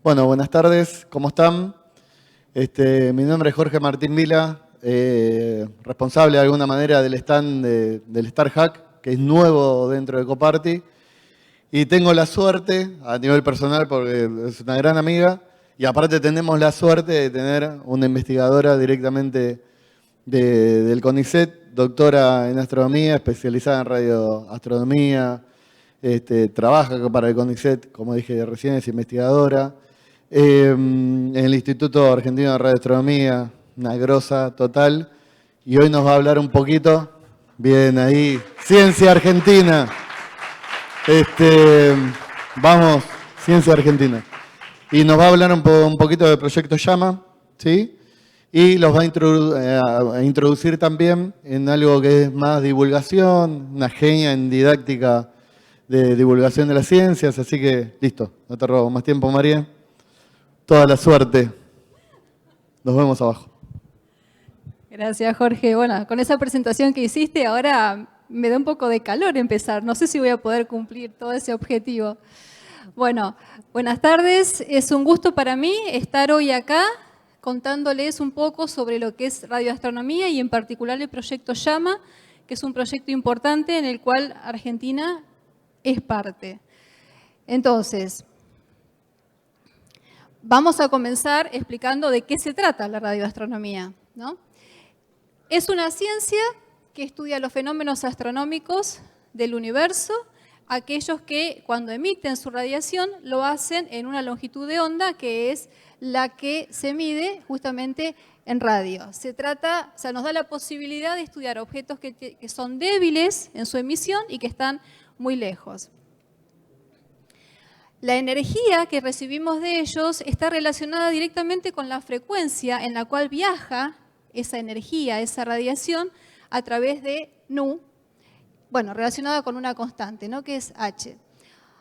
Bueno, buenas tardes, ¿cómo están? Mi nombre es Jorge Martín Vila, responsable de alguna manera del stand del Star Hack, que es nuevo dentro de Coparty. Y tengo la suerte, a nivel personal, porque es una gran amiga, y aparte tenemos la suerte de tener una investigadora directamente del CONICET, doctora en astronomía, especializada en radioastronomía, trabaja para el CONICET, como dije recién, es investigadora. En el Instituto Argentino de Radioastronomía, una grosa total. Y hoy nos va a hablar un poquito, bien ahí, Ciencia Argentina. Vamos, Ciencia Argentina. Y nos va a hablar un poquito del proyecto Llama, ¿sí? Y los va a introducir también en algo que es más divulgación, una genia en didáctica de divulgación de las ciencias. Así que, listo, no te robo más tiempo, María. Toda la suerte. Nos vemos abajo. Gracias, Jorge. Bueno, con esa presentación que hiciste, ahora me da un poco de calor empezar. No sé si voy a poder cumplir todo ese objetivo. Bueno, buenas tardes. Es un gusto para mí estar hoy acá contándoles un poco sobre lo que es radioastronomía y en particular el proyecto Llama, que es un proyecto importante en el cual Argentina es parte. Entonces, vamos a comenzar explicando de qué se trata la radioastronomía, ¿no? Es una ciencia que estudia los fenómenos astronómicos del universo, aquellos que cuando emiten su radiación lo hacen en una longitud de onda que es la que se mide justamente en radio. Se trata, o sea, nos da la posibilidad de estudiar objetos que son débiles en su emisión y que están muy lejos. La energía que recibimos de ellos está relacionada directamente con la frecuencia en la cual viaja esa energía, esa radiación, a través de nu, bueno, relacionada con una constante, ¿no? Que es h.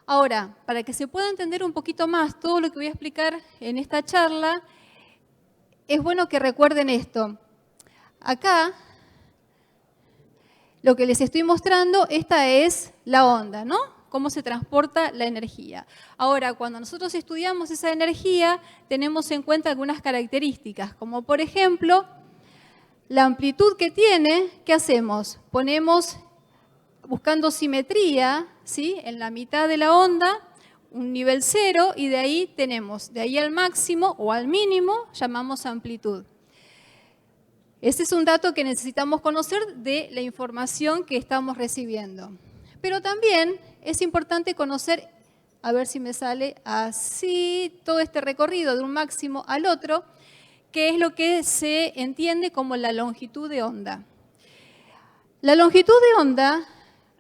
Ahora, para que se pueda entender un poquito más todo lo que voy a explicar en esta charla, es bueno que recuerden esto. Acá, lo que les estoy mostrando, esta es la onda, ¿no? Cómo se transporta la energía. Ahora, cuando nosotros estudiamos esa energía, tenemos en cuenta algunas características, como por ejemplo, la amplitud que tiene. ¿Qué hacemos? Ponemos, buscando simetría, ¿sí?, en la mitad de la onda, un nivel 0, y de ahí tenemos, de ahí al máximo o al mínimo, llamamos amplitud. Ese es un dato que necesitamos conocer de la información que estamos recibiendo. Pero también es importante conocer, a ver si me sale así, todo este recorrido de un máximo al otro, que es lo que se entiende como la longitud de onda. La longitud de onda,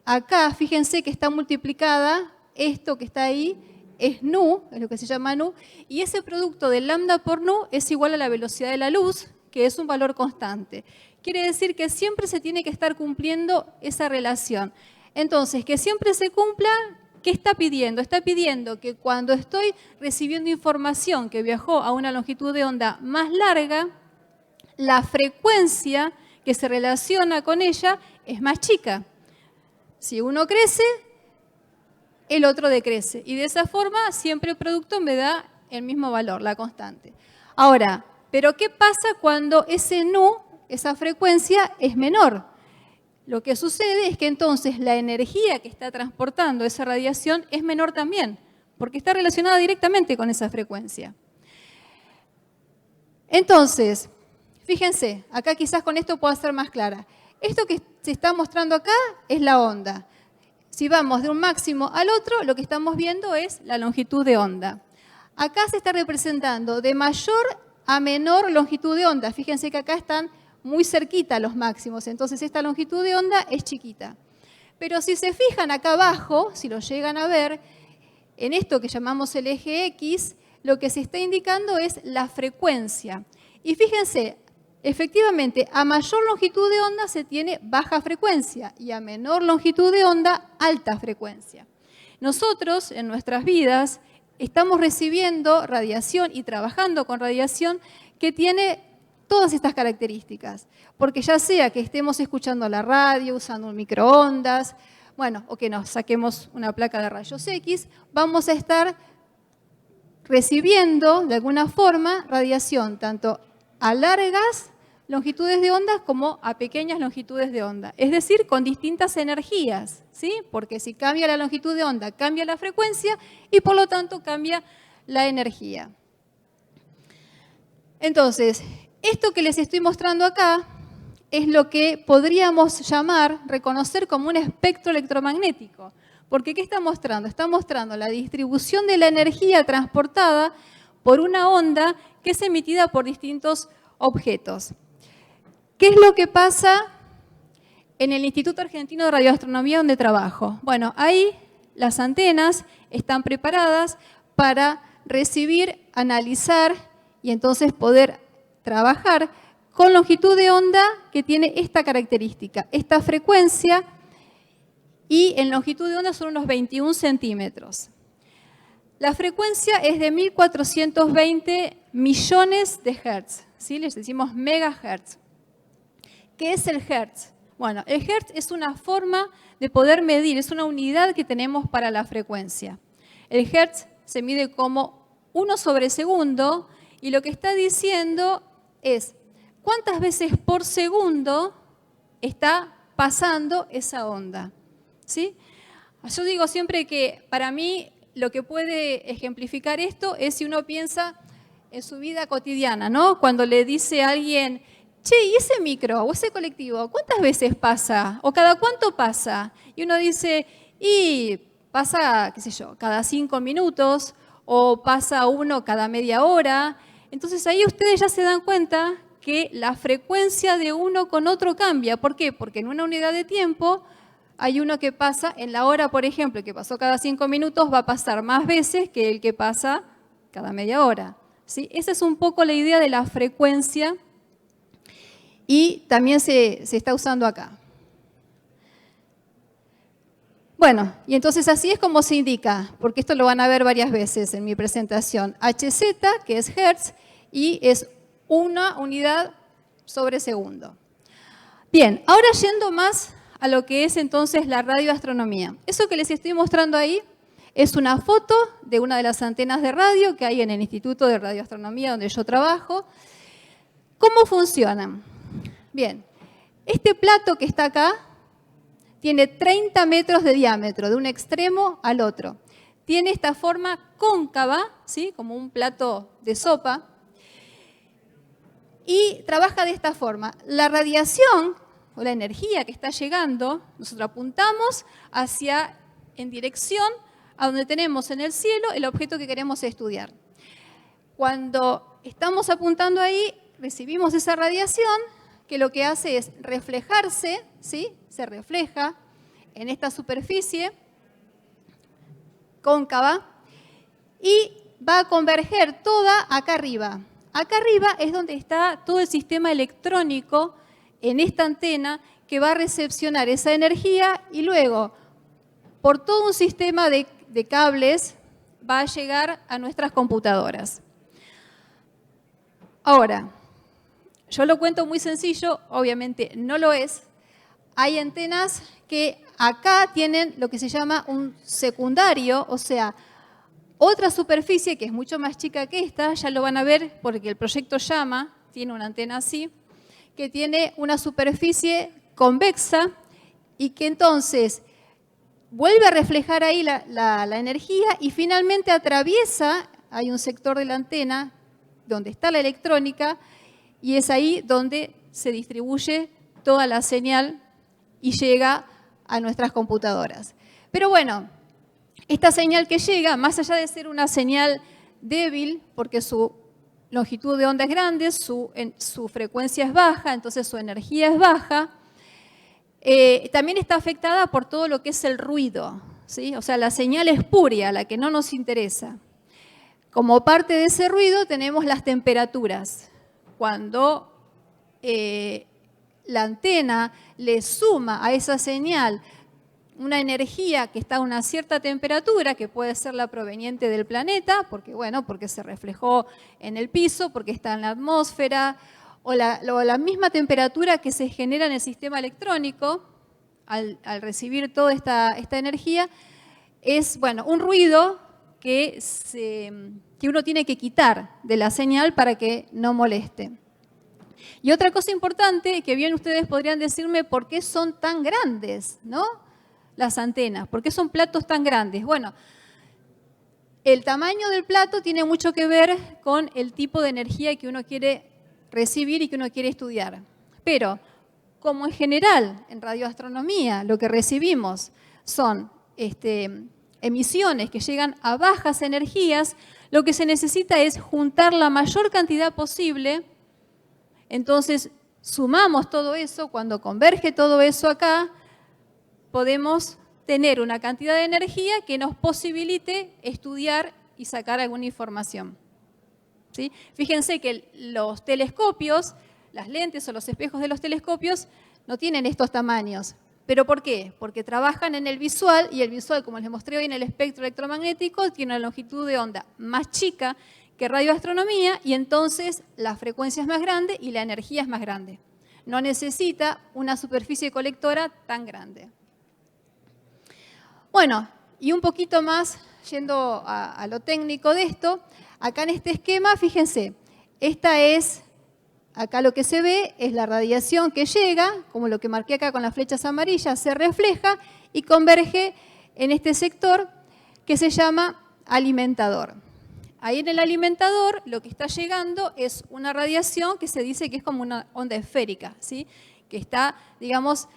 acá fíjense que está multiplicada, esto que está ahí es nu, es lo que se llama nu, y ese producto de lambda por nu es igual a la velocidad de la luz, que es un valor constante. Quiere decir que siempre se tiene que estar cumpliendo esa relación. Entonces, que siempre se cumpla, ¿qué está pidiendo? Está pidiendo que cuando estoy recibiendo información que viajó a una longitud de onda más larga, la frecuencia que se relaciona con ella es más chica. Si uno crece, el otro decrece. Y de esa forma siempre el producto me da el mismo valor, la constante. Ahora, ¿pero qué pasa cuando ese nu, esa frecuencia, es menor? Lo que sucede es que entonces la energía que está transportando esa radiación es menor también, porque está relacionada directamente con esa frecuencia. Entonces, fíjense, acá quizás con esto pueda ser más clara. Esto que se está mostrando acá es la onda. Si vamos de un máximo al otro, lo que estamos viendo es la longitud de onda. Acá se está representando de mayor a menor longitud de onda. Fíjense que acá están muy cerquita los máximos, entonces esta longitud de onda es chiquita. Pero si se fijan acá abajo, si lo llegan a ver, en esto que llamamos el eje X, lo que se está indicando es la frecuencia. Y fíjense, efectivamente, a mayor longitud de onda se tiene baja frecuencia y a menor longitud de onda, alta frecuencia. Nosotros, en nuestras vidas, estamos recibiendo radiación y trabajando con radiación que tiene todas estas características, porque ya sea que estemos escuchando la radio, usando un microondas, bueno, o que nos saquemos una placa de rayos X, vamos a estar recibiendo de alguna forma radiación tanto a largas longitudes de onda como a pequeñas longitudes de onda. Es decir, con distintas energías, ¿sí? Porque si cambia la longitud de onda, cambia la frecuencia y por lo tanto cambia la energía. Entonces, esto que les estoy mostrando acá es lo que podríamos llamar, reconocer como un espectro electromagnético. Porque ¿qué está mostrando? Está mostrando la distribución de la energía transportada por una onda que es emitida por distintos objetos. ¿Qué es lo que pasa en el Instituto Argentino de Radioastronomía donde trabajo? Bueno, ahí las antenas están preparadas para recibir, analizar y entonces poder trabajar con longitud de onda que tiene esta característica, esta frecuencia, y en longitud de onda son unos 21 centímetros. La frecuencia es de 1420 millones de hertz, ¿sí? Les decimos megahertz. ¿Qué es el hertz? Bueno, el hertz es una forma de poder medir, es una unidad que tenemos para la frecuencia. El hertz se mide como 1 sobre segundo y lo que está diciendo es cuántas veces por segundo está pasando esa onda, ¿sí? Yo digo siempre que para mí lo que puede ejemplificar esto es si uno piensa en su vida cotidiana, ¿no? Cuando le dice a alguien, che, ¿y ese micro o ese colectivo cuántas veces pasa? ¿O cada cuánto pasa? Y uno dice, y pasa, qué sé yo, cada 5 minutos o pasa uno cada media hora. Entonces ahí ustedes ya se dan cuenta que la frecuencia de uno con otro cambia. ¿Por qué? Porque en una unidad de tiempo hay uno que pasa, en la hora, por ejemplo, que pasó cada 5 minutos, va a pasar más veces que el que pasa cada media hora, ¿sí? Esa es un poco la idea de la frecuencia y también se está usando acá. Bueno, y entonces así es como se indica, porque esto lo van a ver varias veces en mi presentación. Hz, que es hertz, y es una unidad sobre segundo. Bien, ahora yendo más a lo que es entonces la radioastronomía. Eso que les estoy mostrando ahí es una foto de una de las antenas de radio que hay en el Instituto de Radioastronomía donde yo trabajo. ¿Cómo funcionan? Bien, este plato que está acá tiene 30 metros de diámetro, de un extremo al otro. Tiene esta forma cóncava, ¿sí? Como un plato de sopa, y trabaja de esta forma. La radiación o la energía que está llegando, nosotros apuntamos en dirección a donde tenemos en el cielo el objeto que queremos estudiar. Cuando estamos apuntando ahí, recibimos esa radiación que lo que hace es reflejarse, ¿sí? Se refleja en esta superficie cóncava y va a converger toda acá arriba. Acá arriba es donde está todo el sistema electrónico en esta antena que va a recepcionar esa energía y luego, por todo un sistema de cables, va a llegar a nuestras computadoras. Ahora, yo lo cuento muy sencillo, obviamente no lo es. Hay antenas que acá tienen lo que se llama un secundario, o sea, otra superficie que es mucho más chica que esta, ya lo van a ver porque el proyecto llama, tiene una antena así, que tiene una superficie convexa y que entonces vuelve a reflejar ahí la energía y finalmente atraviesa, hay un sector de la antena donde está la electrónica y es ahí donde se distribuye toda la señal y llega a nuestras computadoras. Pero bueno, esta señal que llega, más allá de ser una señal débil, porque su longitud de onda es grande, su frecuencia es baja, entonces su energía es baja, también está afectada por todo lo que es el ruido, ¿sí? O sea, la señal espuria, la que no nos interesa. Como parte de ese ruido tenemos las temperaturas. Cuando la antena le suma a esa señal una energía que está a una cierta temperatura, que puede ser la proveniente del planeta, porque se reflejó en el piso, porque está en la atmósfera, o la misma temperatura que se genera en el sistema electrónico al recibir toda esta energía, es un ruido que uno tiene que quitar de la señal para que no moleste. Y otra cosa importante que bien ustedes podrían decirme, ¿por qué son tan grandes, ¿no? Las antenas? ¿Por qué son platos tan grandes? Bueno, el tamaño del plato tiene mucho que ver con el tipo de energía que uno quiere recibir y que uno quiere estudiar. Pero, como en general en radioastronomía lo que recibimos son emisiones que llegan a bajas energías, lo que se necesita es juntar la mayor cantidad posible. Entonces, sumamos todo eso, cuando converge todo eso acá, podemos tener una cantidad de energía que nos posibilite estudiar y sacar alguna información. ¿Sí? Fíjense que los telescopios, las lentes o los espejos de los telescopios no tienen estos tamaños. ¿Pero por qué? Porque trabajan en el visual, y el visual, como les mostré hoy en el espectro electromagnético, tiene una longitud de onda más chica que radioastronomía, y entonces la frecuencia es más grande y la energía es más grande. No necesita una superficie colectora tan grande. Bueno, y un poquito más, yendo a lo técnico de esto, acá en este esquema, fíjense, acá lo que se ve es la radiación que llega, como lo que marqué acá con las flechas amarillas, se refleja y converge en este sector que se llama alimentador. Ahí en el alimentador lo que está llegando es una radiación que se dice que es como una onda esférica, ¿sí? Que está, digamos,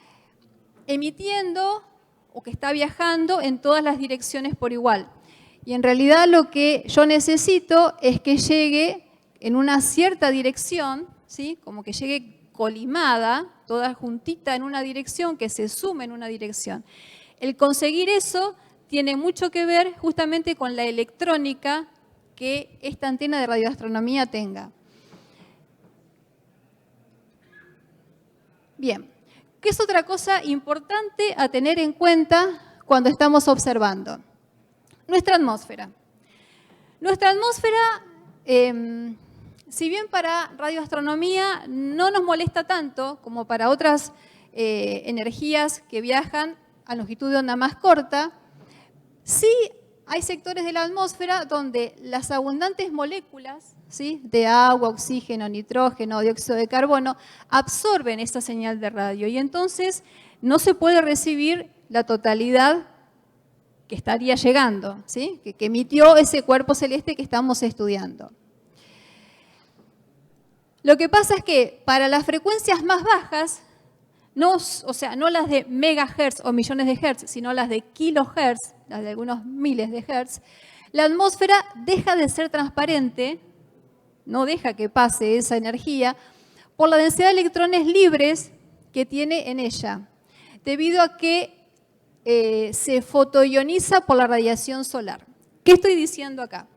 emitiendo o que está viajando en todas las direcciones por igual. Y en realidad lo que yo necesito es que llegue en una cierta dirección, ¿sí? Como que llegue colimada, toda juntita en una dirección, que se sume en una dirección. El conseguir eso tiene mucho que ver justamente con la electrónica que esta antena de radioastronomía tenga. Bien. ¿Qué es otra cosa importante a tener en cuenta cuando estamos observando? Nuestra atmósfera. Nuestra atmósfera, si bien para radioastronomía no nos molesta tanto como para otras energías que viajan a longitud de onda más corta, sí hay sectores de la atmósfera donde las abundantes moléculas, ¿sí?, de agua, oxígeno, nitrógeno, dióxido de carbono, absorben esta señal de radio y entonces no se puede recibir la totalidad que estaría llegando, ¿sí?, que emitió ese cuerpo celeste que estamos estudiando. Lo que pasa es que para las frecuencias más bajas, no las de megahertz o millones de hertz, sino las de kilohertz, las de algunos miles de hertz, la atmósfera deja de ser transparente, no deja que pase esa energía, por la densidad de electrones libres que tiene en ella, debido a que se fotoioniza por la radiación solar. ¿Qué estoy diciendo acá?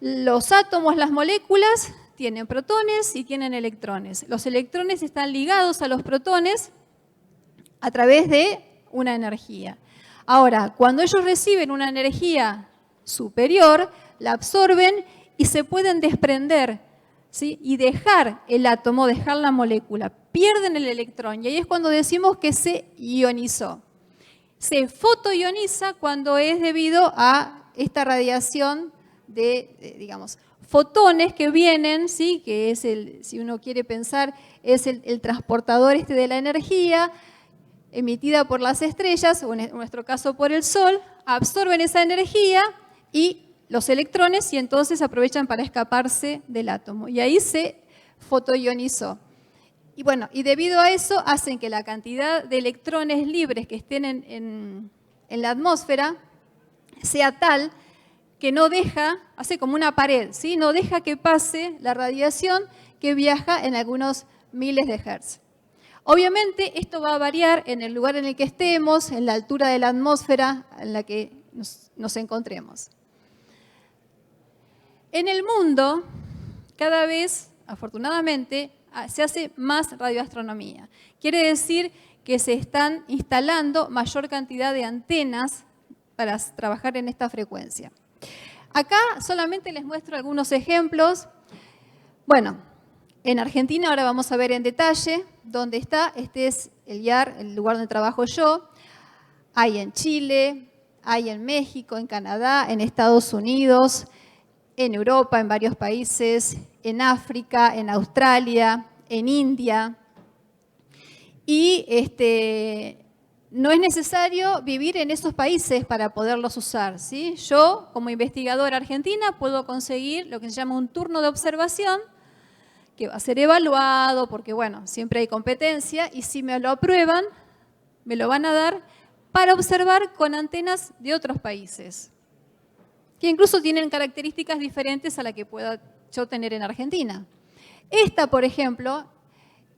Los átomos, las moléculas, tienen protones y tienen electrones. Los electrones están ligados a los protones a través de una energía. Ahora, cuando ellos reciben una energía superior, la absorben y se pueden desprender, ¿sí?, y dejar el átomo, dejar la molécula. Pierden el electrón y ahí es cuando decimos que se ionizó. Se fotoioniza cuando es debido a esta radiación de digamos, fotones que vienen, ¿sí?, que es si uno quiere pensar, es el transportador de la energía emitida por las estrellas, o en nuestro caso por el Sol, absorben esa energía y los electrones y entonces aprovechan para escaparse del átomo. Y ahí se fotoionizó. Y bueno, y debido a eso hacen que la cantidad de electrones libres que estén en la atmósfera sea tal que no deja, hace como una pared, ¿sí?, no deja que pase la radiación que viaja en algunos miles de hertz. Obviamente esto va a variar en el lugar en el que estemos, en la altura de la atmósfera en la que nos encontremos. En el mundo, cada vez, afortunadamente, se hace más radioastronomía. Quiere decir que se están instalando mayor cantidad de antenas para trabajar en esta frecuencia. Acá solamente les muestro algunos ejemplos. Bueno, en Argentina ahora vamos a ver en detalle dónde está. Este es el IAR, el lugar donde trabajo yo. Hay en Chile, hay en México, en Canadá, en Estados Unidos, en Europa, en varios países, en África, en Australia, en India. Y no es necesario vivir en esos países para poderlos usar, ¿sí? Yo, como investigadora argentina, puedo conseguir lo que se llama un turno de observación, que va a ser evaluado, porque bueno, siempre hay competencia, y si me lo aprueban, me lo van a dar para observar con antenas de otros países, que incluso tienen características diferentes a las que pueda yo tener en Argentina. Esta, por ejemplo,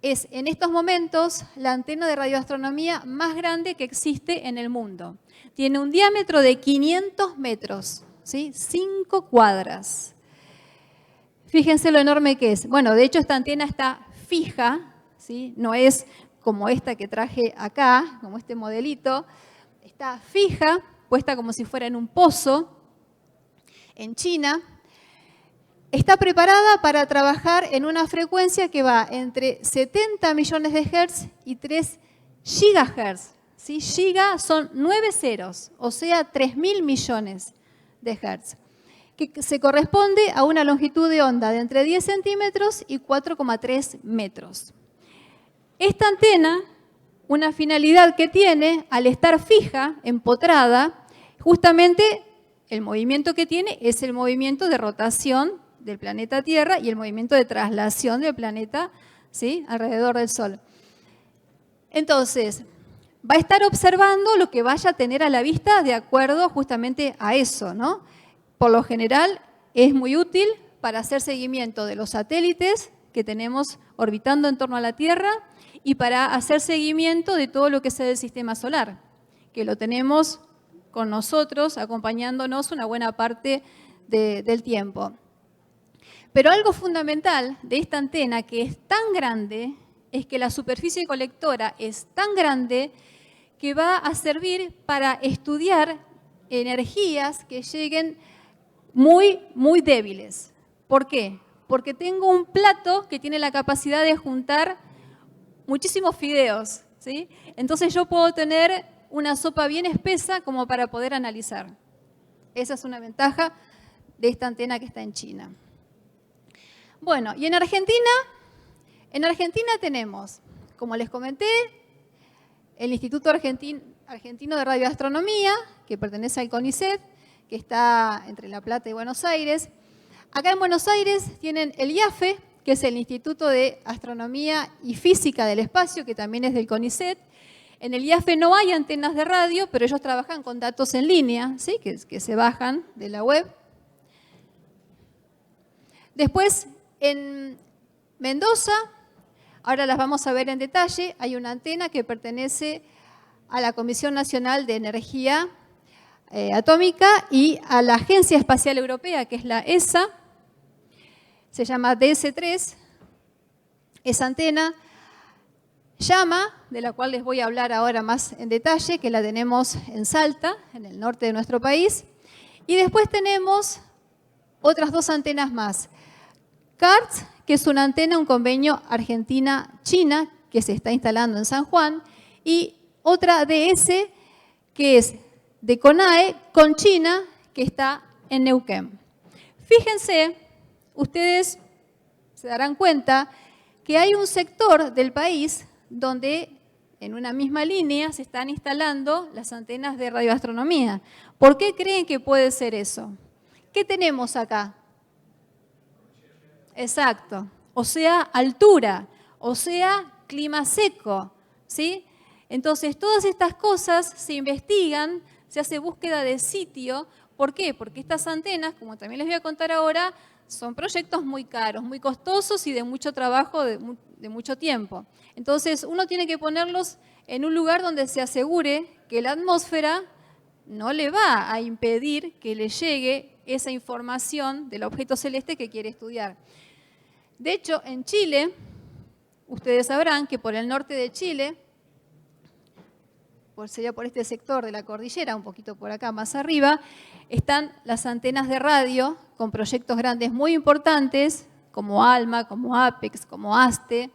es en estos momentos la antena de radioastronomía más grande que existe en el mundo. Tiene un diámetro de 500 metros, ¿sí? 5 cuadras. Fíjense lo enorme que es. Bueno, de hecho esta antena está fija, ¿sí? No es como esta que traje acá, como este modelito. Está fija, puesta como si fuera en un pozo, en China. Está preparada para trabajar en una frecuencia que va entre 70 millones de hertz y 3 gigahertz. ¿Sí? Giga son 9 ceros, o sea, 3.000 millones de hertz, que se corresponde a una longitud de onda de entre 10 centímetros y 4,3 metros. Esta antena, una finalidad que tiene, al estar fija, empotrada, justamente el movimiento que tiene es el movimiento de rotación del planeta Tierra y el movimiento de traslación del planeta, ¿sí? Alrededor del Sol. Entonces, va a estar observando lo que vaya a tener a la vista de acuerdo justamente a eso, ¿no? Por lo general, es muy útil para hacer seguimiento de los satélites que tenemos orbitando en torno a la Tierra y para hacer seguimiento de todo lo que sea del sistema solar, que lo tenemos con nosotros, acompañándonos una buena parte del tiempo. Pero algo fundamental de esta antena, que es tan grande, es que la superficie colectora es tan grande que va a servir para estudiar energías que lleguen muy, muy débiles. ¿Por qué? Porque tengo un plato que tiene la capacidad de juntar muchísimos fideos, ¿sí? Entonces yo puedo tener una sopa bien espesa como para poder analizar. Esa es una ventaja de esta antena que está en China. Bueno, y en Argentina tenemos, como les comenté, el Instituto Argentino de Radioastronomía, que pertenece al CONICET, que está entre La Plata y Buenos Aires. Acá en Buenos Aires tienen el IAFE, que es el Instituto de Astronomía y Física del Espacio, que también es del CONICET. En el IAFE no hay antenas de radio, pero ellos trabajan con datos en línea, ¿sí? que se bajan de la web. Después, en Mendoza, ahora las vamos a ver en detalle, hay una antena que pertenece a la Comisión Nacional de Energía Atómica y a la Agencia Espacial Europea, que es la ESA, se llama DS3, esa antena. Llama, de la cual les voy a hablar ahora más en detalle, que la tenemos en Salta, en el norte de nuestro país. Y después tenemos otras 2 antenas más. CARTS, que es una antena, un convenio Argentina-China, que se está instalando en San Juan, y otra DS, que es de CONAE con China, que está en Neuquén. Fíjense, ustedes se darán cuenta que hay un sector del país donde en una misma línea se están instalando las antenas de radioastronomía. ¿Por qué creen que puede ser eso? ¿Qué tenemos acá? Exacto, o sea, altura, o sea, clima seco, ¿sí? Entonces, todas estas cosas se investigan, se hace búsqueda de sitio. ¿Por qué? Porque estas antenas, como también les voy a contar ahora, son proyectos muy caros, muy costosos y de mucho trabajo, de mucho tiempo. Entonces, uno tiene que ponerlos en un lugar donde se asegure que la atmósfera no le va a impedir que le llegue esa información del objeto celeste que quiere estudiar. De hecho, en Chile, ustedes sabrán que por el norte de Chile, sería por este sector de la cordillera, un poquito por acá más arriba, están las antenas de radio con proyectos grandes muy importantes, como ALMA, como APEX, como ASTE,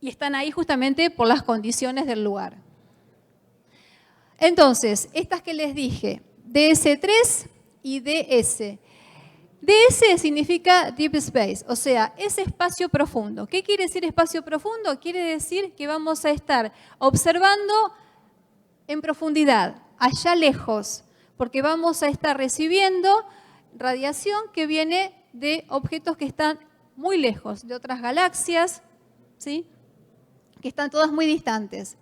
y están ahí justamente por las condiciones del lugar. Entonces, estas que les dije, DS3 y DS. DS significa Deep Space, o sea, es espacio profundo. ¿Qué quiere decir espacio profundo? Quiere decir que vamos a estar observando en profundidad, allá lejos, porque vamos a estar recibiendo radiación que viene de objetos que están muy lejos, de otras galaxias, ¿sí? Que están todas muy distantes.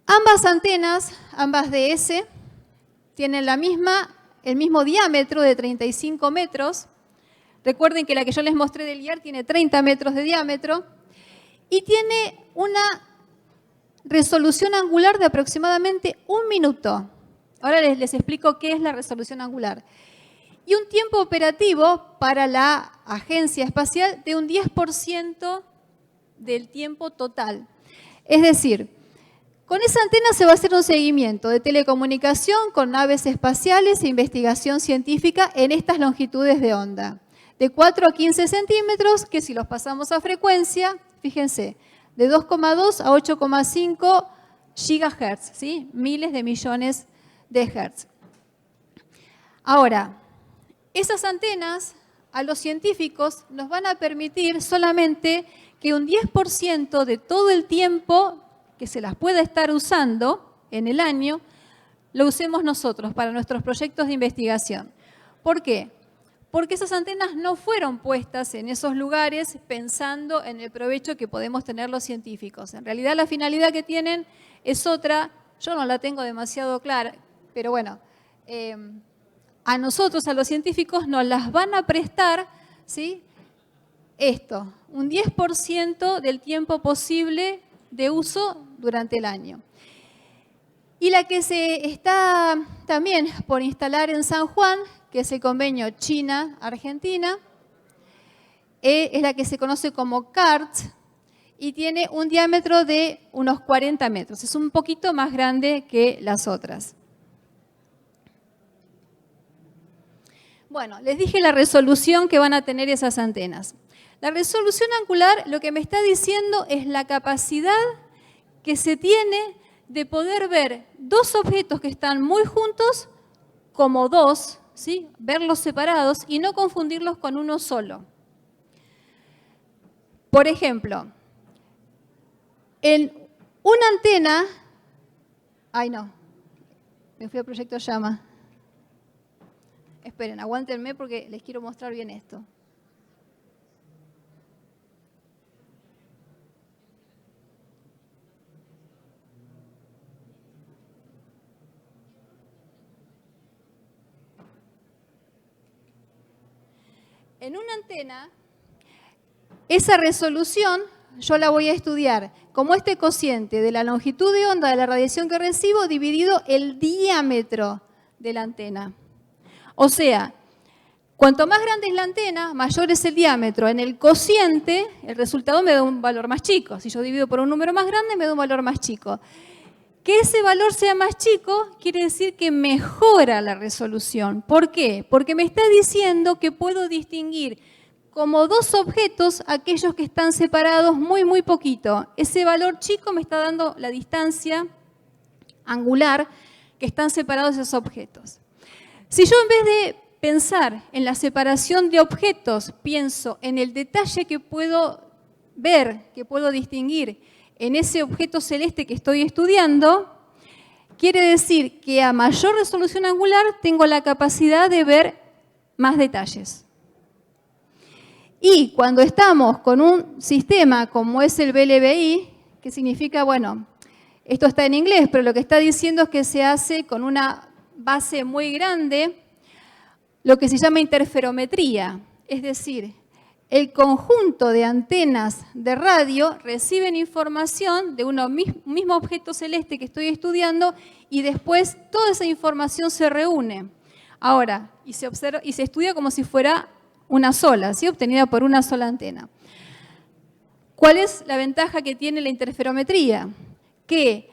Ambas antenas, ambas DS, tienen el mismo diámetro de 35 metros. Recuerden que la que yo les mostré del IAR tiene 30 metros de diámetro y tiene una resolución angular de aproximadamente 1 minuto. Ahora les explico qué es la resolución angular. Y un tiempo operativo para la agencia espacial de un 10% del tiempo total. Es decir, con esa antena se va a hacer un seguimiento de telecomunicación con naves espaciales e investigación científica en estas longitudes de onda. De 4 a 15 centímetros, que si los pasamos a frecuencia, fíjense, de 2,2 a 8,5 gigahertz, ¿sí? Miles de millones de hertz. Ahora, esas antenas a los científicos nos van a permitir solamente que un 10% de todo el tiempo que se las pueda estar usando en el año, lo usemos nosotros para nuestros proyectos de investigación. ¿Por qué? Porque esas antenas no fueron puestas en esos lugares pensando en el provecho que podemos tener los científicos. En realidad la finalidad que tienen es otra, yo no la tengo demasiado clara, pero bueno, a nosotros, a los científicos, nos las van a prestar, ¿sí? Esto, un 10% del tiempo posible de uso durante el año. Y la que se está también por instalar en San Juan, que es el convenio China-Argentina, es la que se conoce como CART y tiene un diámetro de unos 40 metros. Es un poquito más grande que las otras. Bueno, les dije la resolución que van a tener esas antenas. La resolución angular lo que me está diciendo es la capacidad que se tiene de poder ver dos objetos que están muy juntos como dos, ¿sí? Verlos separados y no confundirlos con uno solo. Por ejemplo, en una antena... Ay, no, me fui al proyecto Llama. Esperen, aguántenme porque les quiero mostrar bien esto. En una antena, esa resolución yo la voy a estudiar como este cociente de la longitud de onda de la radiación que recibo dividido el diámetro de la antena. O sea, cuanto más grande es la antena, mayor es el diámetro. En el cociente, el resultado me da un valor más chico. Si yo divido por un número más grande, me da un valor más chico. Que ese valor sea más chico quiere decir que mejora la resolución. ¿Por qué? Porque me está diciendo que puedo distinguir como dos objetos aquellos que están separados muy poquito. Ese valor chico me está dando la distancia angular que están separados esos objetos. Si yo en vez de pensar en la separación de objetos, pienso en el detalle que puedo ver, que puedo distinguir en ese objeto celeste que estoy estudiando, quiere decir que a mayor resolución angular tengo la capacidad de ver más detalles. Y cuando estamos con un sistema como es el VLBI, que significa, bueno, esto está en inglés, pero lo que está diciendo es que se hace con una base muy grande, lo que se llama interferometría, es decir, el conjunto de antenas de radio reciben información de un mismo objeto celeste que estoy estudiando y después toda esa información se reúne. Ahora, y se observa y se estudia como si fuera una sola, ¿sí? Obtenida por una sola antena. ¿Cuál es la ventaja que tiene la interferometría? Que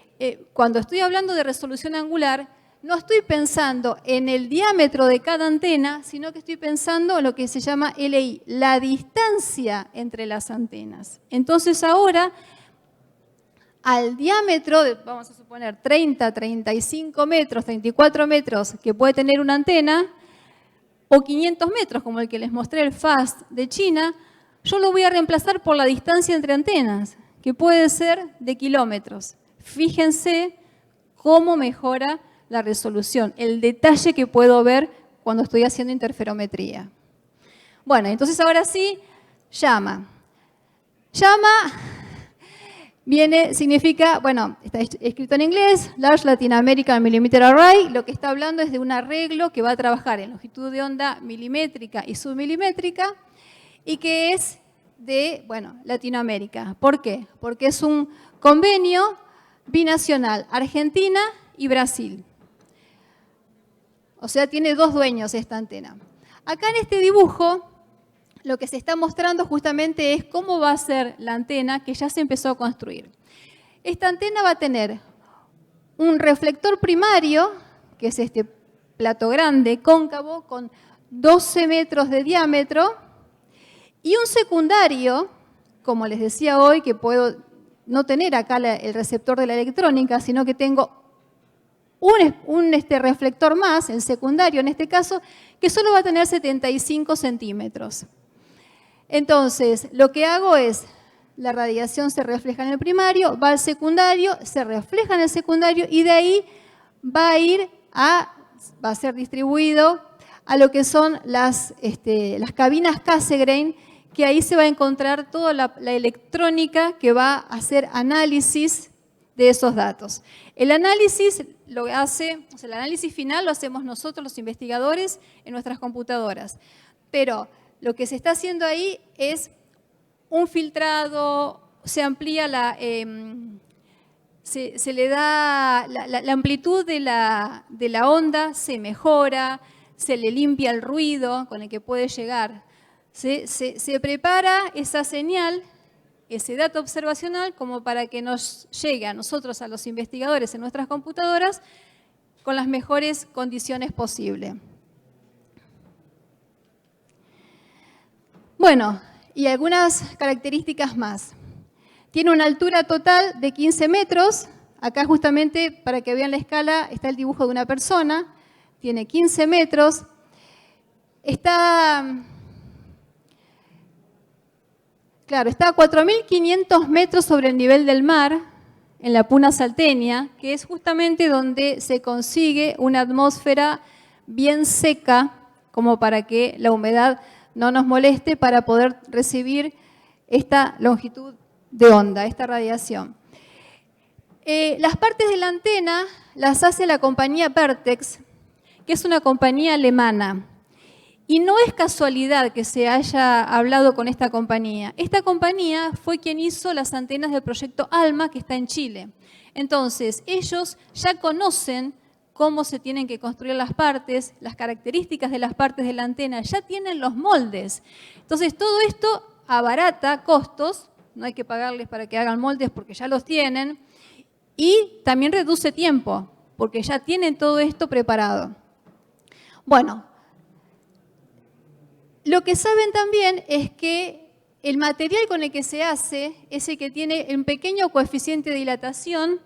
cuando estoy hablando de resolución angular, no estoy pensando en el diámetro de cada antena, sino que estoy pensando en lo que se llama LI, la distancia entre las antenas. Entonces ahora, al diámetro de, vamos a suponer, 30, 35 metros, 34 metros que puede tener una antena, o 500 metros, como el que les mostré, el FAST de China, yo lo voy a reemplazar por la distancia entre antenas, que puede ser de kilómetros. Fíjense cómo mejora la resolución, el detalle que puedo ver cuando estoy haciendo interferometría. Bueno, entonces ahora sí, llama. Llama significa, bueno, está escrito en inglés, Large Latin American Millimeter Array. Lo que está hablando es de un arreglo que va a trabajar en longitud de onda milimétrica y submilimétrica y que es de, bueno, Latinoamérica. ¿Por qué? Porque es un convenio binacional, Argentina y Brasil. O sea, tiene dos dueños esta antena. Acá en este dibujo, lo que se está mostrando justamente es cómo va a ser la antena que ya se empezó a construir. Esta antena va a tener un reflector primario, que es este plato grande, cóncavo, con 12 metros de diámetro, y un secundario, como les decía hoy, que puedo no tener acá el receptor de la electrónica, sino que tengo un reflector más, el secundario en este caso, que solo va a tener 75 centímetros. Entonces, lo que hago es, la radiación se refleja en el primario, va al secundario, se refleja en el secundario y de ahí va a ser distribuido a lo que son las cabinas Cassegrain, que ahí se va a encontrar toda la electrónica que va a hacer análisis de esos datos. El análisis el análisis final lo hacemos nosotros los investigadores en nuestras computadoras, pero lo que se está haciendo ahí es un filtrado, se amplía se le da la amplitud de la onda, se mejora, se le limpia el ruido con el que puede llegar. Se prepara esa señal, ese dato observacional, como para que nos llegue a nosotros, a los investigadores en nuestras computadoras, con las mejores condiciones posibles. Bueno, y algunas características más. Tiene una altura total de 15 metros. Acá justamente, para que vean la escala, está el dibujo de una persona. Tiene 15 metros. Está a 4.500 metros sobre el nivel del mar, en la Puna Salteña, que es justamente donde se consigue una atmósfera bien seca, como para que la humedad no nos moleste, para poder recibir esta longitud de onda, esta radiación. Las partes de la antena las hace la compañía Vertex, que es una compañía alemana. Y no es casualidad que se haya hablado con esta compañía. Esta compañía fue quien hizo las antenas del proyecto ALMA, que está en Chile. Entonces, ellos ya conocen cómo se tienen que construir las partes, las características de las partes de la antena, ya tienen los moldes. Entonces, todo esto abarata costos, no hay que pagarles para que hagan moldes porque ya los tienen, y también reduce tiempo, porque ya tienen todo esto preparado. Bueno, lo que saben también es que el material con el que se hace es el que tiene un pequeño coeficiente de dilatación,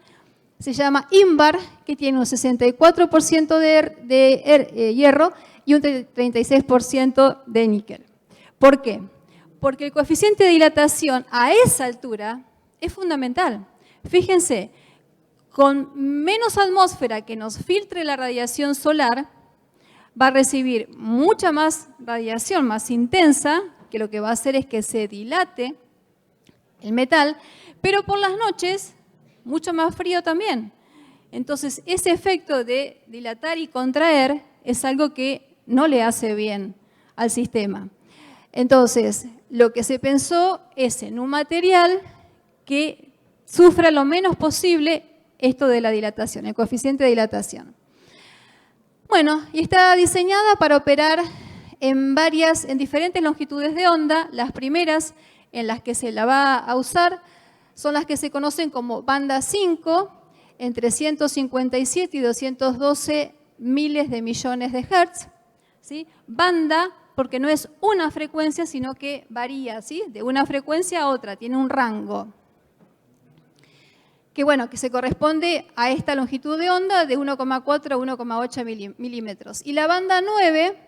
se llama INVAR, que tiene un 64% de hierro y un 36% de níquel. ¿Por qué? Porque el coeficiente de dilatación a esa altura es fundamental. Fíjense, con menos atmósfera que nos filtre la radiación solar, va a recibir mucha más radiación, más intensa, que lo que va a hacer es que se dilate el metal, pero por las noches mucho más frío también. Entonces, ese efecto de dilatar y contraer es algo que no le hace bien al sistema. Entonces, lo que se pensó es en un material que sufra lo menos posible esto de la dilatación, el coeficiente de dilatación. Bueno, y está diseñada para operar en diferentes longitudes de onda. Las primeras en las que se la va a usar son las que se conocen como banda 5, entre 157 y 212 miles de millones de hertz. ¿Sí? Banda, porque no es una frecuencia, sino que varía, ¿sí? De una frecuencia a otra, tiene un rango. que se corresponde a esta longitud de onda de 1,4 a 1,8 milímetros. Y la banda 9,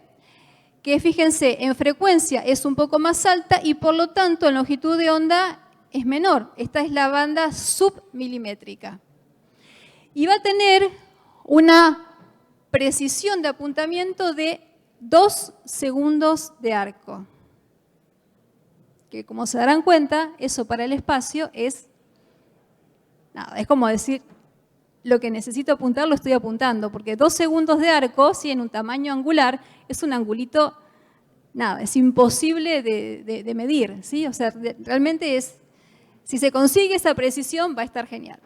que fíjense, en frecuencia es un poco más alta y por lo tanto en longitud de onda es menor. Esta es la banda submilimétrica. Y va a tener una precisión de apuntamiento de 2 segundos de arco. Que como se darán cuenta, eso para el espacio es nada, es como decir, lo que necesito apuntar lo estoy apuntando, porque 2 segundos de arco, si en un tamaño angular, es un angulito, nada, es imposible de medir, ¿sí? O sea, realmente es, si se consigue esa precisión, va a estar genial.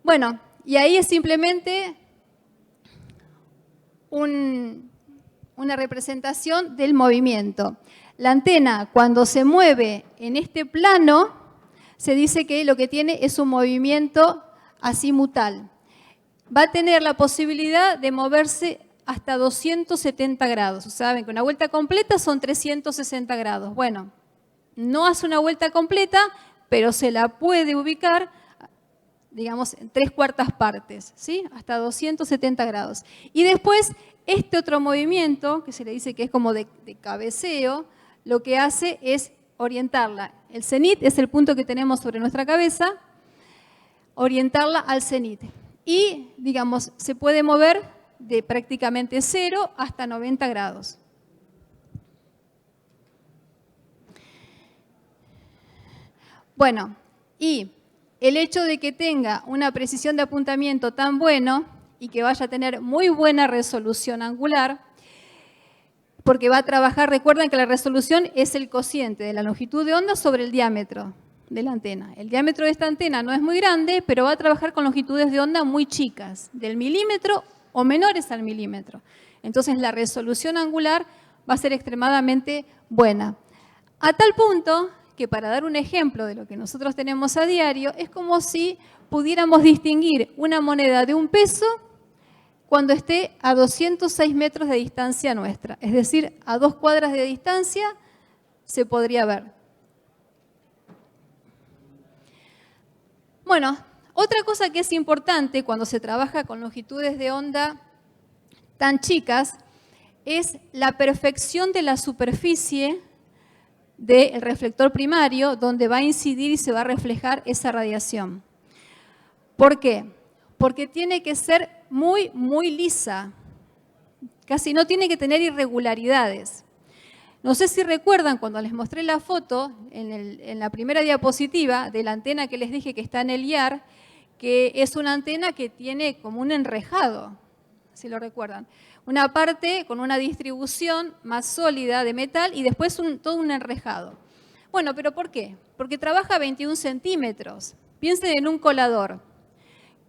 Bueno, y ahí es simplemente una representación del movimiento. La antena, cuando se mueve en este plano, se dice que lo que tiene es un movimiento azimutal. Va a tener la posibilidad de moverse hasta 270 grados. Saben que una vuelta completa son 360 grados. Bueno, no hace una vuelta completa, pero se la puede ubicar, digamos, en 3/4 partes, ¿sí? Hasta 270 grados. Y después, este otro movimiento, que se le dice que es como de cabeceo, lo que hace es orientarla. El cenit es el punto que tenemos sobre nuestra cabeza, orientarla al cenit. Y, digamos, se puede mover de prácticamente 0 hasta 90 grados. Bueno, y el hecho de que tenga una precisión de apuntamiento tan bueno y que vaya a tener muy buena resolución angular, porque va a trabajar, recuerden que la resolución es el cociente de la longitud de onda sobre el diámetro de la antena. El diámetro de esta antena no es muy grande, pero va a trabajar con longitudes de onda muy chicas, del milímetro o menores al milímetro. Entonces la resolución angular va a ser extremadamente buena. A tal punto que, para dar un ejemplo de lo que nosotros tenemos a diario, es como si pudiéramos distinguir una moneda de 1 peso cuando esté a 206 metros de distancia nuestra. Es decir, a 2 cuadras de distancia se podría ver. Bueno, otra cosa que es importante cuando se trabaja con longitudes de onda tan chicas es la perfección de la superficie del reflector primario donde va a incidir y se va a reflejar esa radiación. ¿Por qué? Porque tiene que ser muy, muy lisa. Casi no tiene que tener irregularidades. No sé si recuerdan cuando les mostré la foto en la primera diapositiva de la antena que les dije que está en el IAR, que es una antena que tiene como un enrejado, si lo recuerdan. Una parte con una distribución más sólida de metal y después todo un enrejado. Bueno, ¿pero por qué? Porque trabaja a 21 centímetros. Piensen en un colador.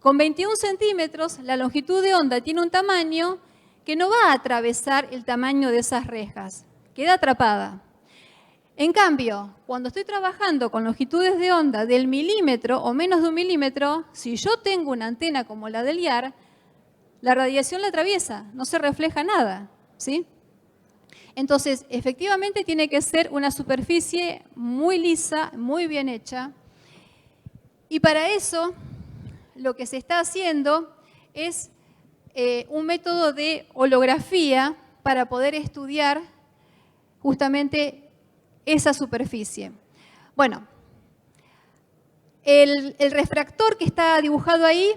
Con 21 centímetros, la longitud de onda tiene un tamaño que no va a atravesar el tamaño de esas rejas. Queda atrapada. En cambio, cuando estoy trabajando con longitudes de onda del milímetro o menos de 1 milímetro, si yo tengo una antena como la del IAR, la radiación la atraviesa, no se refleja nada, ¿sí? Entonces, efectivamente tiene que ser una superficie muy lisa, muy bien hecha. Y para eso, lo que se está haciendo es un método de holografía para poder estudiar justamente esa superficie. Bueno, el refractor que está dibujado ahí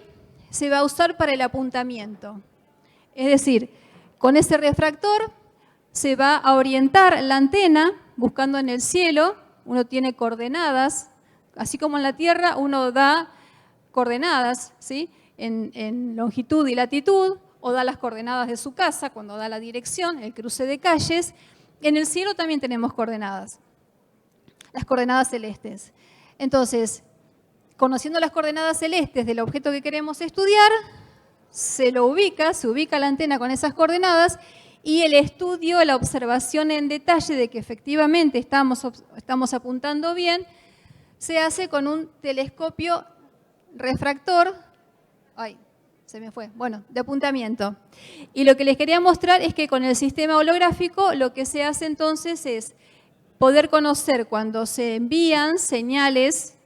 se va a usar para el apuntamiento. Es decir, con ese refractor se va a orientar la antena buscando en el cielo. Uno tiene coordenadas, así como en la Tierra uno da coordenadas, ¿sí? en longitud y latitud, o da las coordenadas de su casa cuando da la dirección, el cruce de calles. En el cielo también tenemos coordenadas, las coordenadas celestes. Entonces, conociendo las coordenadas celestes del objeto que queremos estudiar, se ubica la antena con esas coordenadas y el estudio, la observación en detalle de que efectivamente estamos apuntando bien, se hace con un telescopio refractor, de apuntamiento. Y lo que les quería mostrar es que con el sistema holográfico lo que se hace entonces es poder conocer cuando se envían señales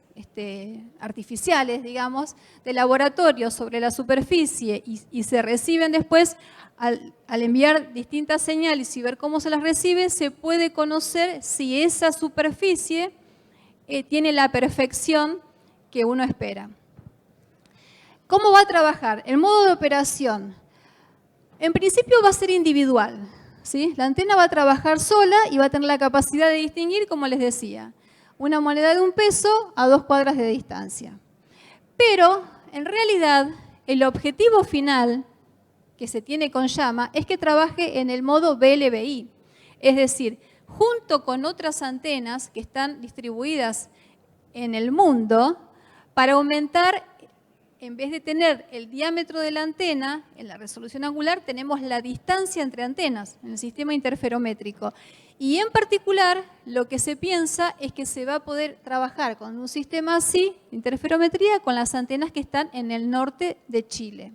artificiales, digamos, de laboratorio sobre la superficie y se reciben después, al enviar distintas señales y ver cómo se las recibe, se puede conocer si esa superficie tiene la perfección que uno espera. ¿Cómo va a trabajar? El modo de operación. En principio va a ser individual, ¿sí? La antena va a trabajar sola y va a tener la capacidad de distinguir, como les decía, una moneda de 1 peso a 2 cuadras de distancia. Pero, en realidad, el objetivo final que se tiene con llama es que trabaje en el modo BLBI. Es decir, junto con otras antenas que están distribuidas en el mundo, para aumentar, en vez de tener el diámetro de la antena, en la resolución angular tenemos la distancia entre antenas en el sistema interferométrico. Y en particular, lo que se piensa es que se va a poder trabajar con un sistema así, interferometría, con las antenas que están en el norte de Chile.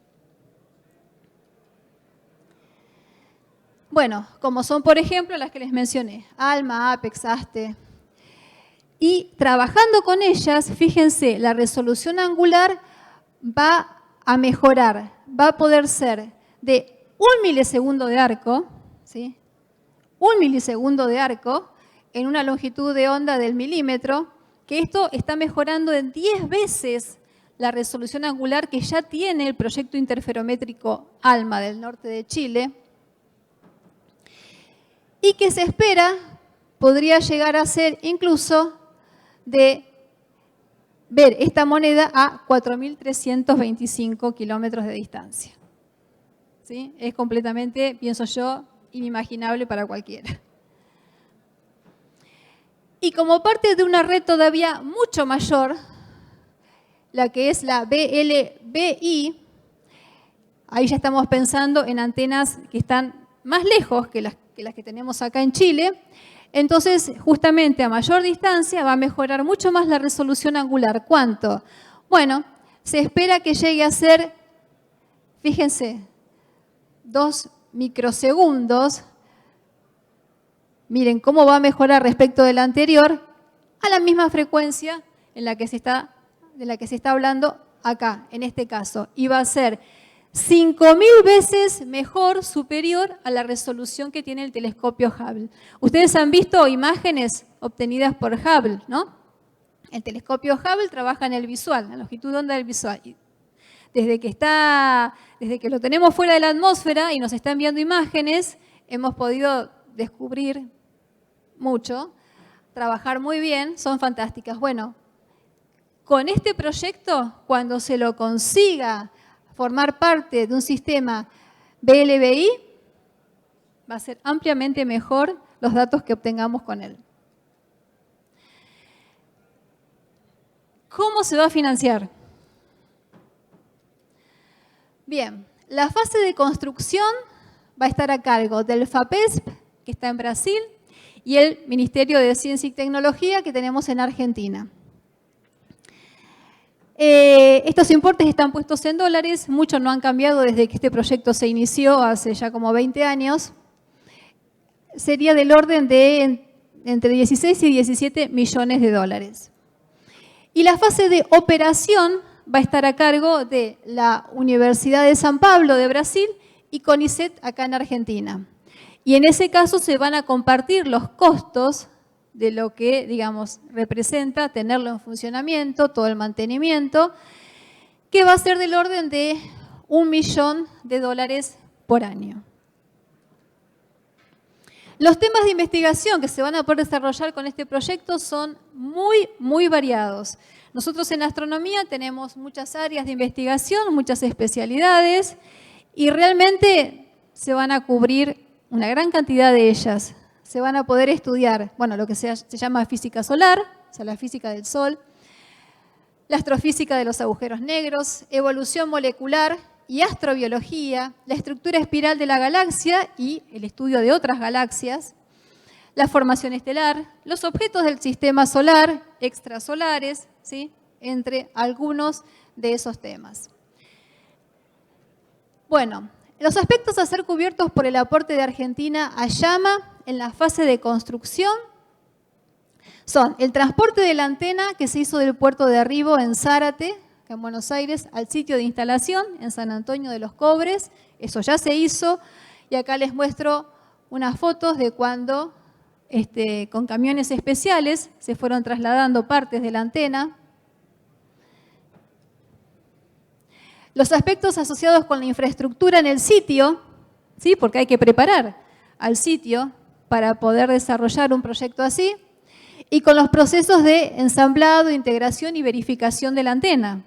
Bueno, como son, por ejemplo, las que les mencioné, ALMA, APEX, ASTE. Y trabajando con ellas, fíjense, la resolución angular va a mejorar, va a poder ser de 1 milisegundo de arco, ¿sí? 1 milisegundo de arco en una longitud de onda del milímetro, que esto está mejorando en 10 veces la resolución angular que ya tiene el proyecto interferométrico ALMA del norte de Chile, y que se espera podría llegar a ser incluso de ver esta moneda a 4.325 kilómetros de distancia. ¿Sí? Es completamente, pienso yo, inimaginable para cualquiera. Y como parte de una red todavía mucho mayor, la que es la BLBI, ahí ya estamos pensando en antenas que están más lejos que las que tenemos acá en Chile. Entonces, justamente a mayor distancia va a mejorar mucho más la resolución angular. ¿Cuánto? Bueno, se espera que llegue a ser, fíjense, 2 microsegundos. Miren cómo va a mejorar respecto del anterior a la misma frecuencia de la que se está hablando acá, en este caso. Y va a ser 5.000 veces mejor, superior a la resolución que tiene el telescopio Hubble. Ustedes han visto imágenes obtenidas por Hubble, ¿no? El telescopio Hubble trabaja en el visual, en la longitud de onda del visual. Desde que lo tenemos fuera de la atmósfera y nos está enviando imágenes, hemos podido descubrir mucho, trabajar muy bien, son fantásticas. Bueno, con este proyecto, cuando se lo consiga formar parte de un sistema BLBI, va a ser ampliamente mejor los datos que obtengamos con él. ¿Cómo se va a financiar? Bien, la fase de construcción va a estar a cargo del FAPESP, que está en Brasil, y el Ministerio de Ciencia y Tecnología, que tenemos en Argentina. Estos importes están puestos en dólares, muchos no han cambiado desde que este proyecto se inició hace ya como 20 años. Sería del orden de entre 16 y 17 millones de dólares. Y la fase de operación va a estar a cargo de la Universidad de San Pablo de Brasil y CONICET acá en Argentina. Y en ese caso se van a compartir los costos de lo que, digamos, representa tenerlo en funcionamiento, todo el mantenimiento, que va a ser del orden de $1 millón por año. Los temas de investigación que se van a poder desarrollar con este proyecto son muy, muy variados. Nosotros en astronomía tenemos muchas áreas de investigación, muchas especialidades, y realmente se van a cubrir una gran cantidad de ellas. Se van a poder estudiar, bueno, lo que se llama física solar, o sea, la física del Sol, la astrofísica de los agujeros negros, evolución molecular y astrobiología, la estructura espiral de la galaxia y el estudio de otras galaxias, la formación estelar, los objetos del sistema solar, extrasolares, ¿sí?, entre algunos de esos temas. Bueno, los aspectos a ser cubiertos por el aporte de Argentina a llama en la fase de construcción son el transporte de la antena que se hizo del puerto de Arribo en Zárate, en Buenos Aires, al sitio de instalación en San Antonio de los Cobres. Eso ya se hizo. Y acá les muestro unas fotos de cuando con camiones especiales se fueron trasladando partes de la antena. Los aspectos asociados con la infraestructura en el sitio, ¿sí? Porque hay que preparar al sitio para poder desarrollar un proyecto así. Y con los procesos de ensamblado, integración y verificación de la antena.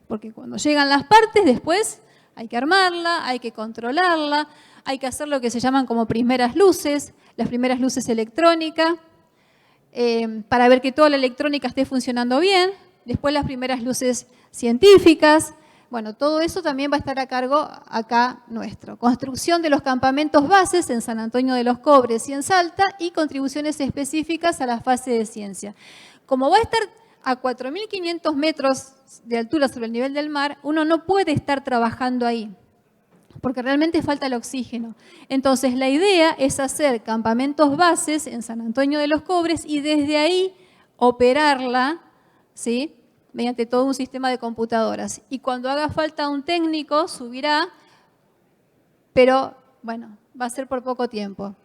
Porque cuando llegan las partes, después hay que armarla, hay que controlarla, hay que hacer lo que se llaman como primeras luces, las primeras luces electrónicas, para ver que toda la electrónica esté funcionando bien, después las primeras luces científicas. Bueno, todo eso también va a estar a cargo acá nuestro. Construcción de los campamentos bases en San Antonio de los Cobres y en Salta y contribuciones específicas a la fase de ciencia. Como va a estar a 4.500 metros de altura sobre el nivel del mar, uno no puede estar trabajando ahí, porque realmente falta el oxígeno. Entonces, la idea es hacer campamentos bases en San Antonio de los Cobres y desde ahí operarla, ¿sí?, mediante todo un sistema de computadoras. Y cuando haga falta un técnico, subirá, pero bueno, va a ser por poco tiempo.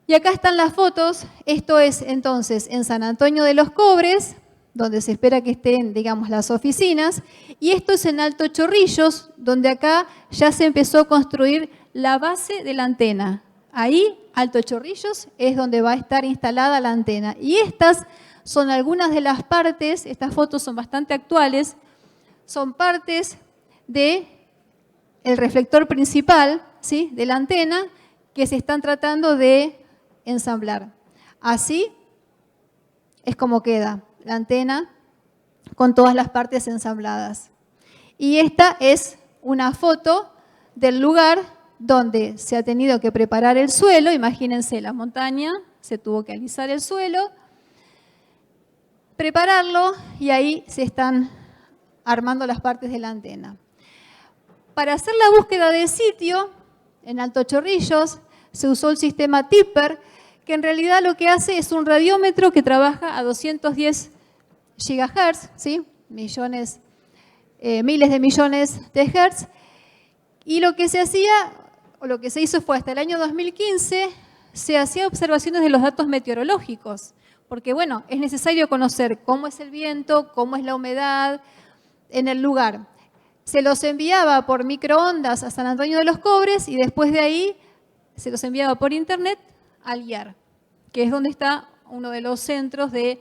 Y acá están las fotos. Esto es entonces en San Antonio de los Cobres, donde se espera que estén, digamos, las oficinas. Y esto es en Alto Chorrillos, donde acá ya se empezó a construir la base de la antena. Ahí, Alto Chorrillos, es donde va a estar instalada la antena. Y estas son algunas de las partes, estas fotos son bastante actuales, son partes del reflector principal, ¿sí?, de la antena, que se están tratando de ensamblar. Así es como queda la antena con todas las partes ensambladas. Y esta es una foto del lugar donde se ha tenido que preparar el suelo. Imagínense la montaña, se tuvo que alisar el suelo, prepararlo y ahí se están armando las partes de la antena. Para hacer la búsqueda de sitio en Alto Chorrillos se usó el sistema Tipper, que en realidad lo que hace es un radiómetro que trabaja a 210 GHz, ¿sí?, miles de millones de hertz. Y lo que se hacía, o lo que se hizo fue hasta el año 2015, se hacía observaciones de los datos meteorológicos. Porque, bueno, es necesario conocer cómo es el viento, cómo es la humedad en el lugar. Se los enviaba por microondas a San Antonio de los Cobres y después de ahí se los enviaba por internet al IAR, que es donde está uno de los centros de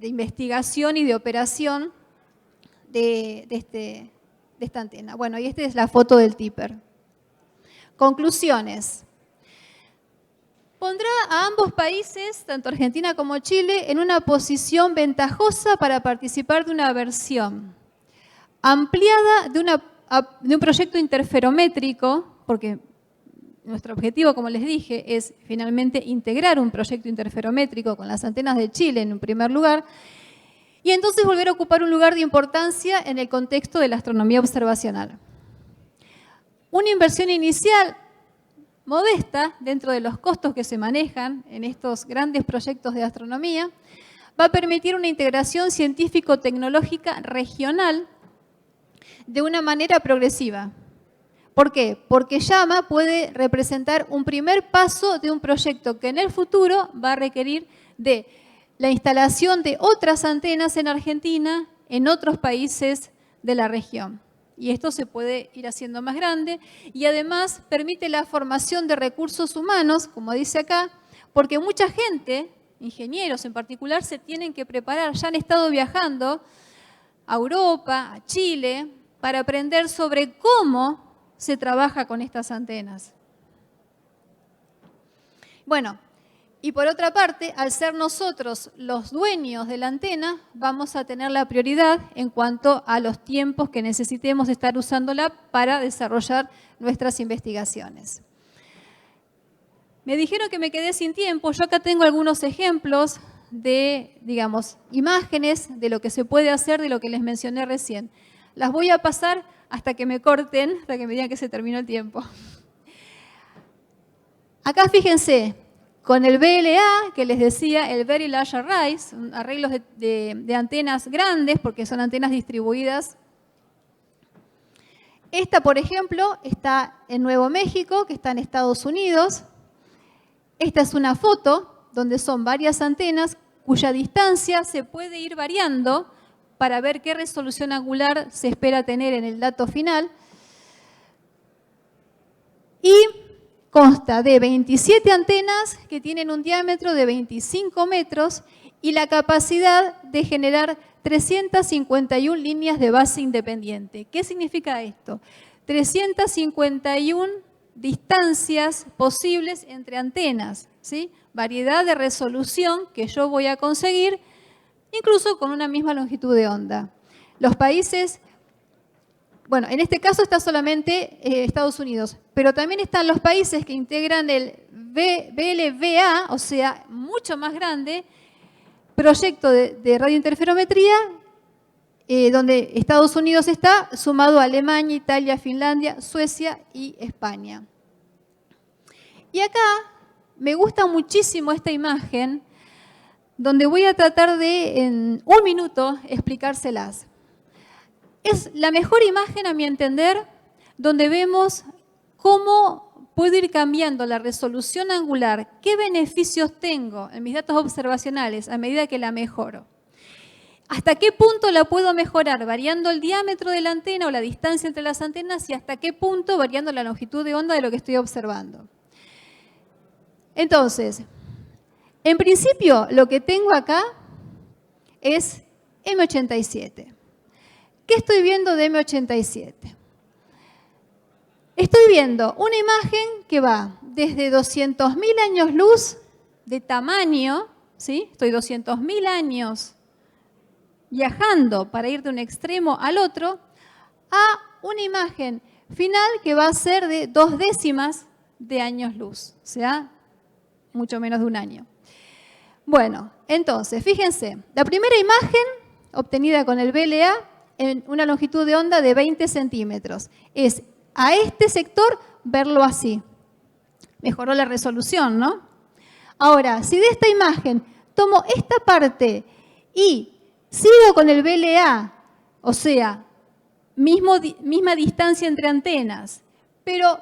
investigación y de operación de esta antena. Bueno, y esta es la foto del Tipper. Conclusiones. Pondrá a ambos países, tanto Argentina como Chile, en una posición ventajosa para participar de una versión ampliada de un proyecto interferométrico, porque nuestro objetivo, como les dije, es finalmente integrar un proyecto interferométrico con las antenas de Chile en un primer lugar, y entonces volver a ocupar un lugar de importancia en el contexto de la astronomía observacional. Una inversión inicial modesta dentro de los costos que se manejan en estos grandes proyectos de astronomía, va a permitir una integración científico-tecnológica regional de una manera progresiva. ¿Por qué? Porque llama puede representar un primer paso de un proyecto que en el futuro va a requerir de la instalación de otras antenas en Argentina, en otros países de la región. Y esto se puede ir haciendo más grande y además permite la formación de recursos humanos, como dice acá, porque mucha gente, ingenieros en particular, se tienen que preparar, ya han estado viajando a Europa, a Chile, para aprender sobre cómo se trabaja con estas antenas. Bueno, y por otra parte, al ser nosotros los dueños de la antena, vamos a tener la prioridad en cuanto a los tiempos que necesitemos estar usándola para desarrollar nuestras investigaciones. Me dijeron que me quedé sin tiempo. Yo acá tengo algunos ejemplos de, digamos, imágenes de lo que se puede hacer, de lo que les mencioné recién. Las voy a pasar hasta que me corten, hasta que me digan que se terminó el tiempo. Acá fíjense, con el VLA, que les decía, el Very Large Arrays, arreglos de antenas grandes, porque son antenas distribuidas. Esta, por ejemplo, está en Nuevo México, que está en Estados Unidos. Esta es una foto donde son varias antenas cuya distancia se puede ir variando para ver qué resolución angular se espera tener en el dato final. Y consta de 27 antenas que tienen un diámetro de 25 metros y la capacidad de generar 351 líneas de base independiente. ¿Qué significa esto? 351 distancias posibles entre antenas, ¿sí? Variedad de resolución que yo voy a conseguir, incluso con una misma longitud de onda. Los países, bueno, en este caso está solamente Estados Unidos, pero también están los países que integran el VLBA, o sea, mucho más grande, proyecto de radiointerferometría, donde Estados Unidos está, sumado a Alemania, Italia, Finlandia, Suecia y España. Y acá me gusta muchísimo esta imagen, donde voy a tratar de, en un minuto, explicárselas. Es la mejor imagen, a mi entender, donde vemos cómo puedo ir cambiando la resolución angular, qué beneficios tengo en mis datos observacionales a medida que la mejoro. ¿Hasta qué punto la puedo mejorar? Variando el diámetro de la antena o la distancia entre las antenas y hasta qué punto variando la longitud de onda de lo que estoy observando. Entonces, en principio lo que tengo acá es M87. ¿Qué estoy viendo de M87? Estoy viendo una imagen que va desde 200.000 años luz de tamaño, ¿sí? Estoy 200.000 años viajando para ir de un extremo al otro, a una imagen final que va a ser de 2 décimas de años luz, o sea, mucho menos de un año. Bueno, entonces, fíjense, la primera imagen obtenida con el VLA en una longitud de onda de 20 centímetros es a este sector verlo así. Mejoró la resolución, ¿no? Ahora, si de esta imagen tomo esta parte y sigo con el VLA, o sea, misma distancia entre antenas, pero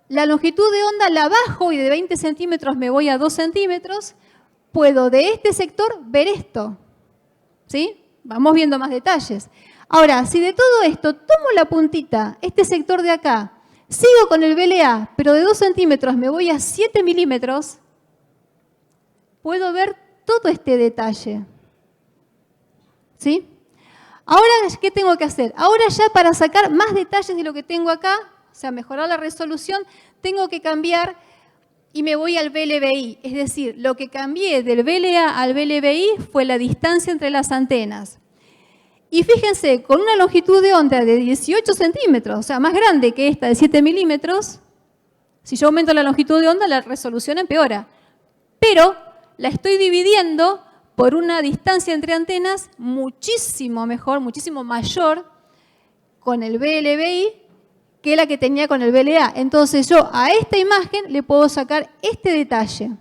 la longitud de onda la bajo y de 20 centímetros me voy a 2 centímetros, puedo de este sector ver esto. ¿Sí? Vamos viendo más detalles. Ahora, si de todo esto tomo la puntita, este sector de acá, sigo con el VLA, pero de 2 centímetros me voy a 7 milímetros, puedo ver todo este detalle. ¿Sí? Ahora, ¿qué tengo que hacer? Ahora ya para sacar más detalles de lo que tengo acá, o sea, mejorar la resolución, tengo que cambiar y me voy al VLBI. Es decir, lo que cambié del VLA al VLBI fue la distancia entre las antenas. Y fíjense, con una longitud de onda de 18 centímetros, o sea, más grande que esta de 7 milímetros, si yo aumento la longitud de onda, la resolución empeora. Pero la estoy dividiendo por una distancia entre antenas muchísimo mejor, muchísimo mayor con el VLBI que la que tenía con el VLA. Entonces yo a esta imagen le puedo sacar este detalle.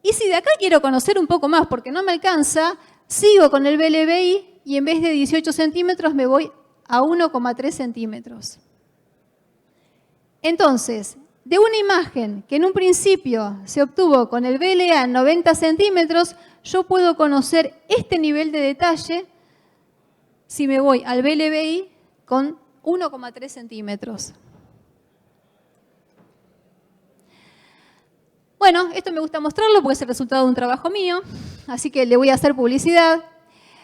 Y si de acá quiero conocer un poco más porque no me alcanza, sigo con el VLBI y en vez de 18 centímetros me voy a 1,3 centímetros. Entonces, de una imagen que en un principio se obtuvo con el VLA en 90 centímetros, yo puedo conocer este nivel de detalle si me voy al VLBI con 1,3 centímetros. Bueno, esto me gusta mostrarlo porque es el resultado de un trabajo mío, así que le voy a hacer publicidad.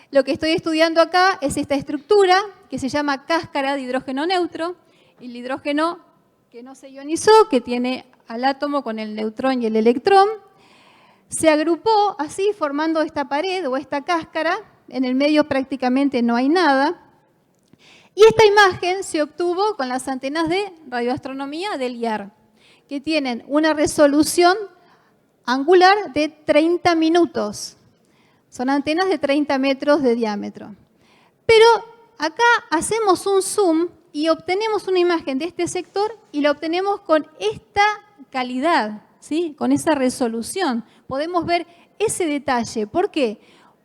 Lo que estoy estudiando acá es esta estructura que se llama cáscara de hidrógeno neutro. El hidrógeno que no se ionizó, que tiene al átomo con el neutrón y el electrón, se agrupó así formando esta pared o esta cáscara. En el medio prácticamente no hay nada. Y esta imagen se obtuvo con las antenas de radioastronomía del IAR, que tienen una resolución angular de 30 minutos. Son antenas de 30 metros de diámetro. Pero acá hacemos un zoom y obtenemos una imagen de este sector y la obtenemos con esta calidad. ¿sí? Con esa resolución. Podemos ver ese detalle. ¿Por qué?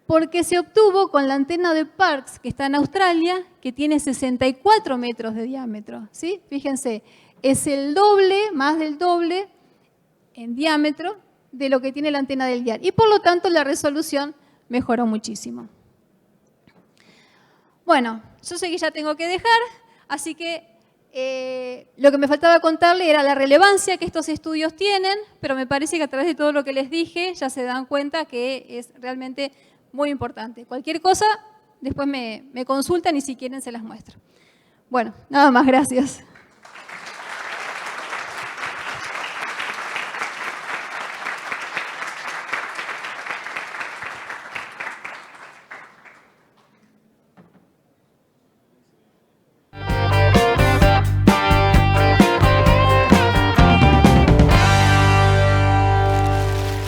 Porque se obtuvo con la antena de Parkes, que está en Australia, que tiene 64 metros de diámetro, ¿sí? Fíjense, es el doble, más del doble en diámetro de lo que tiene la antena del dial. Y por lo tanto la resolución mejoró muchísimo. Bueno, yo sé que ya tengo que dejar, así que lo que me faltaba contarle era la relevancia que estos estudios tienen, pero me parece que a través de todo lo que les dije ya se dan cuenta que es realmente muy importante. Cualquier cosa, después me consultan y si quieren se las muestro. Bueno, nada más, gracias.